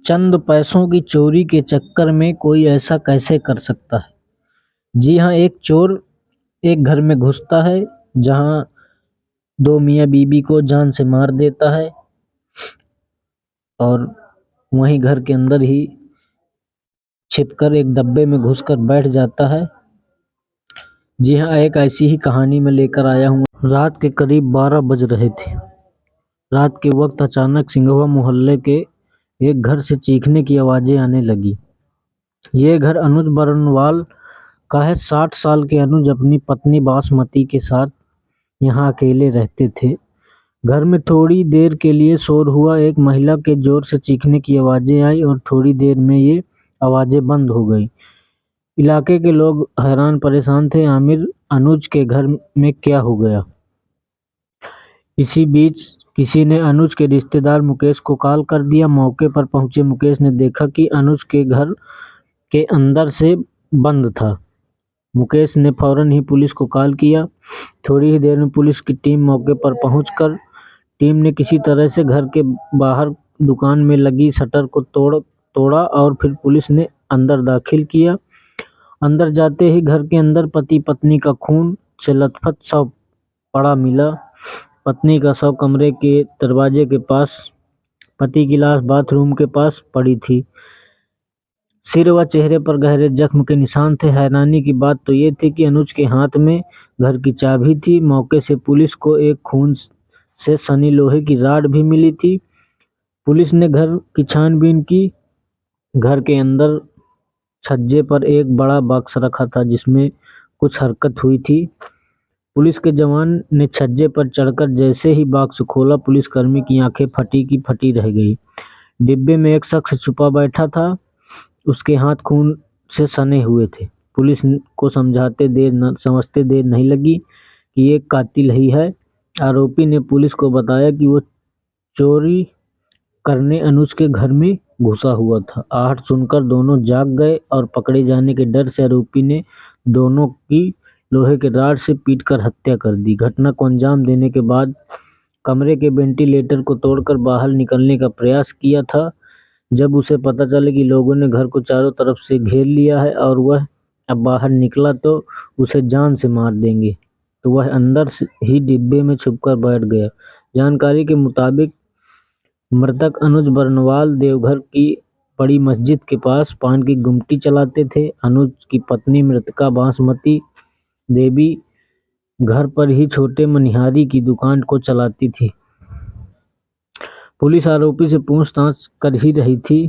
चंद पैसों की चोरी के चक्कर में कोई ऐसा कैसे कर सकता है। जी हाँ, एक चोर एक घर में घुसता है जहाँ दो मियाँ बीबी को जान से मार देता है और वहीं घर के अंदर ही छिपकर एक डब्बे में घुसकर बैठ जाता है। जी हाँ, एक ऐसी ही कहानी मैं लेकर आया हूँ। रात के करीब 12 बज रहे थे। रात के वक्त अचानक सिंघवा मोहल्ले के एक घर से चीखने की आवाज़ें आने लगी। ये घर अनुज बरनवाल का है। 60 साल के अनुज अपनी पत्नी बासमती के साथ यहाँ अकेले रहते थे। घर में थोड़ी देर के लिए शोर हुआ। एक महिला के जोर से चीखने की आवाज़ें आई और थोड़ी देर में ये आवाज़ें बंद हो गई। इलाके के लोग हैरान परेशान थे। आमिर, अनुज के घर में क्या हो गया? इसी बीच किसी ने अनुज के रिश्तेदार मुकेश को कॉल कर दिया। मौके पर पहुंचे मुकेश ने देखा कि अनुज के घर के अंदर से बंद था। मुकेश ने फौरन ही पुलिस को कॉल किया। थोड़ी ही देर में पुलिस की टीम मौके पर पहुंचकर टीम ने किसी तरह से घर के बाहर दुकान में लगी शटर को तोड़ा और फिर पुलिस ने अंदर दाखिल किया। अंदर जाते ही घर के अंदर पति पत्नी का खून से लथपथ शव पड़ा मिला। पत्नी का शव कमरे के दरवाजे के पास, पति की लाश बाथरूम के पास पड़ी थी। सिर व चेहरे पर गहरे जख्म के निशान थे। हैरानी की बात तो ये थी कि अनुज के हाथ में घर की चाबी थी। मौके से पुलिस को एक खून से सनी लोहे की रॉड भी मिली थी। पुलिस ने घर की छानबीन की। घर के अंदर छज्जे पर एक बड़ा बॉक्स रखा था जिसमें कुछ हरकत हुई थी। पुलिस के जवान ने छज्जे पर चढ़कर जैसे ही बॉक्स खोला, पुलिसकर्मी की आंखें फटी की फटी रह गई। डिब्बे में एक शख्स छुपा बैठा था। उसके हाथ खून से सने हुए थे। पुलिस को समझते देर नहीं लगी कि ये कातिल ही है। आरोपी ने पुलिस को बताया कि वो चोरी करने अनुज के घर में घुसा हुआ था। आहट सुनकर दोनों जाग गए और पकड़े जाने के डर से आरोपी ने दोनों की लोहे के रॉड से पीटकर हत्या कर दी। घटना को अंजाम देने के बाद कमरे के वेंटिलेटर को तोड़कर बाहर निकलने का प्रयास किया था। जब उसे पता चला कि लोगों ने घर को चारों तरफ से घेर लिया है और वह अब बाहर निकला तो उसे जान से मार देंगे, तो वह अंदर से ही डिब्बे में छुपकर बैठ गया। जानकारी के मुताबिक मृतक अनुज बरनवाल देवघर की बड़ी मस्जिद के पास पान की गुमटी चलाते थे। अनुज की पत्नी मृतका बासमती देवी घर पर ही छोटे मनिहारी की दुकान को चलाती थी। पुलिस आरोपी से पूछताछ कर ही रही थी